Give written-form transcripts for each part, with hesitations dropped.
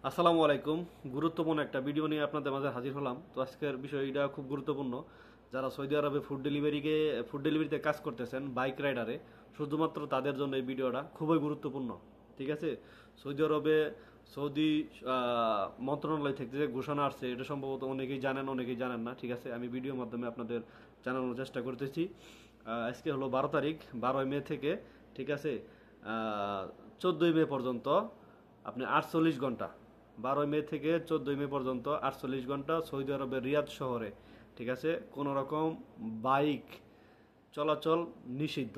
আসসালামু আলাইকুম। গুরুত্বপূর্ণ একটা ভিডিও নিয়ে আপনাদের মাঝে হাজির হলাম। তো আজকের বিষয়টা খুব গুরুত্বপূর্ণ। যারা সৌদি আরবে ফুড ডেলিভারিতে কাজ করতেছেন বাইক রাইডারে, শুধুমাত্র তাদের জন্য এই ভিডিওটা খুবই গুরুত্বপূর্ণ। ঠিক আছে? সৌদি আরবে সৌদি মন্ত্রণালয় থেকে যে ঘোষণা আসছে, এটা সম্ভবত অনেকেই জানেন, অনেকেই জানেন না। ঠিক আছে, আমি ভিডিওর মাধ্যমে আপনাদের জানানোর চেষ্টা করতেছি। আজকে হলো 12 তারিখ, 12 মে থেকে, ঠিক আছে, 14 মে পর্যন্ত আপনি 48 ঘন্টা, 12 মে থেকে 14 মে পর্যন্ত 48 ঘন্টা সৌদি আরবের রিয়াদ শহরে, ঠিক আছে, কোনো রকম বাইক চলাচল নিষিদ্ধ।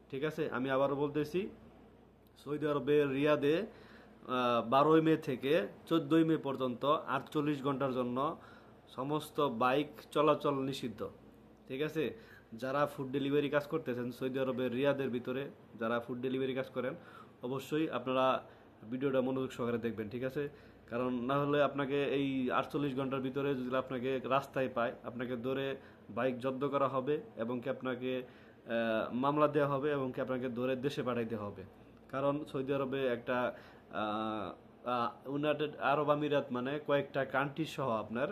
ঠিক আছে, আমি আবারও বলতেছি, সৌদি আরবের রিয়াদে 12 মে থেকে 14 মে পর্যন্ত 48 ঘন্টার জন্য সমস্ত বাইক চলাচল নিষিদ্ধ। ঠিক আছে, যারা ফুড ডেলিভারি কাজ করতেছেন সৌদি আরবের রিয়াদের ভিতরে, যারা ফুড ডেলিভারি কাজ করেন, অবশ্যই আপনারা ভিডিওটা মনোযোগ সহকারে দেখবেন। ঠিক আছে, কারণ না হলে আপনাকে এই 48 ঘন্টার ভিতরে যদি আপনাকে রাস্তায় পায়, আপনাকে ধরে বাইক জব্দ করা হবে এবং কি আপনাকে মামলা দেওয়া হবে এবং কি আপনাকে ধরে দেশে পাঠাইতে হবে। কারণ সৌদি আরবে একটা ইউনাইটেড আরব আমিরাত মানে কয়েকটা কান্ট্রি সহ আপনার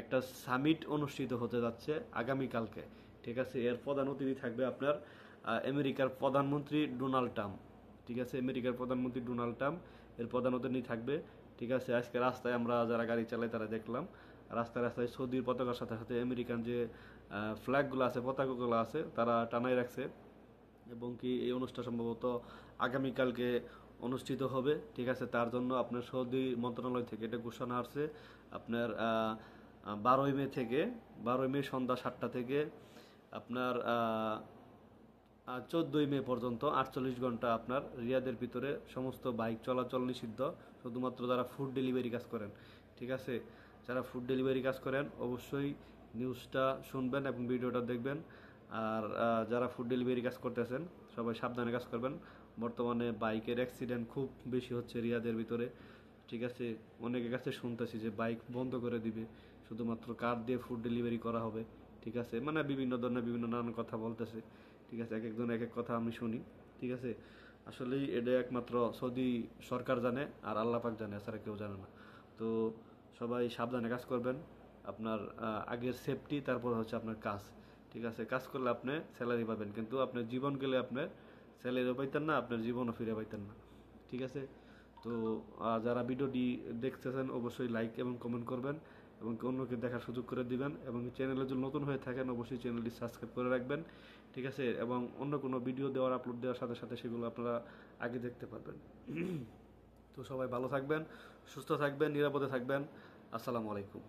একটা সামিট অনুষ্ঠিত হতে যাচ্ছে আগামীকালকে। ঠিক আছে, এর প্রধান অতিথি থাকবে আপনার আমেরিকার প্রধানমন্ত্রী ডোনাল্ড ট্রাম্প। ঠিক আছে, আমেরিকার প্রধানমন্ত্রী ডোনাল্ড ট্রাম্প এর প্রধান অতিথি থাকবে। ঠিক আছে, আজকে রাস্তায় আমরা যারা গাড়ি চালাই তারা দেখলাম রাস্তায় রাস্তায় সৌদির পতাকার সাথে সাথে আমেরিকান যে ফ্ল্যাগগুলো আছে, পতাকাগুলো আছে, তারা টানাই রাখছে। এবং কি এই অনুষ্ঠান সম্ভবত আগামীকালকে অনুষ্ঠিত হবে। ঠিক আছে, তার জন্য আপনার সৌদি মন্ত্রণালয় থেকে এটা ঘোষণা আসছে আপনার 12 মে থেকে, 12 মে সন্ধ্যা 7টা থেকে আপনার 14 মে পর্যন্ত 48 ঘন্টা আপনার রিয়াদের ভিতরে সমস্ত বাইক চলাচল নিষিদ্ধ, শুধুমাত্র যারা ফুড ডেলিভারি কাজ করেন। ঠিক আছে, যারা ফুড ডেলিভারি কাজ করেন অবশ্যই নিউজটা শুনবেন এবং ভিডিওটা দেখবেন। আর যারা ফুড ডেলিভারি কাজ করতেছেন সবাই সাবধানে কাজ করবেন। বর্তমানে বাইকের অ্যাক্সিডেন্ট খুব বেশি হচ্ছে রিয়াদের ভিতরে। ঠিক আছে, অনেকের কাছে শুনতেছি যে বাইক বন্ধ করে দিবে, শুধুমাত্র কার দিয়ে ফুড ডেলিভারি করা হবে। ঠিক আছে, মানে বিভিন্ন ধরনের বিভিন্ন নানান কথা বলতেছে। ঠিক আছে, এক একজন এক এক কথা আমি শুনি। ঠিক আছে, আসলেই এটা একমাত্র সৌদি সরকার জানে আর আল্লাহ পাক জানে, এছাড়া কেউ জানে না। তো সবাই সাবধানে কাজ করবেন। আপনার আগের সেফটি, তারপর হচ্ছে আপনার কাজ। ঠিক আছে, কাজ করলে আপনি স্যালারি পাবেন, কিন্তু আপনার জীবন গেলে আপনার স্যালারিও পাইতেন না, আপনার জীবনও ফিরে পাইতেন না। ঠিক আছে, তো যারা ভিডিওটি দেখতেছেন অবশ্যই লাইক এবং কমেন্ট করবেন এবং অন্যকে দেখার সুযোগ করে দিবেন এবং চ্যানেলে যদি নতুন হয়ে থাকেন অবশ্যই চ্যানেলটি সাবস্ক্রাইব করে রাখবেন। ঠিক আছে, এবং অন্য কোনো ভিডিও দেওয়ার আপলোড দেওয়ার সাথে সাথে সেগুলো আপনারা আগে দেখতে পারবেন। তো সবাই ভালো থাকবেন, সুস্থ থাকবেন, নিরাপদে থাকবেন। আসসালামু আলাইকুম।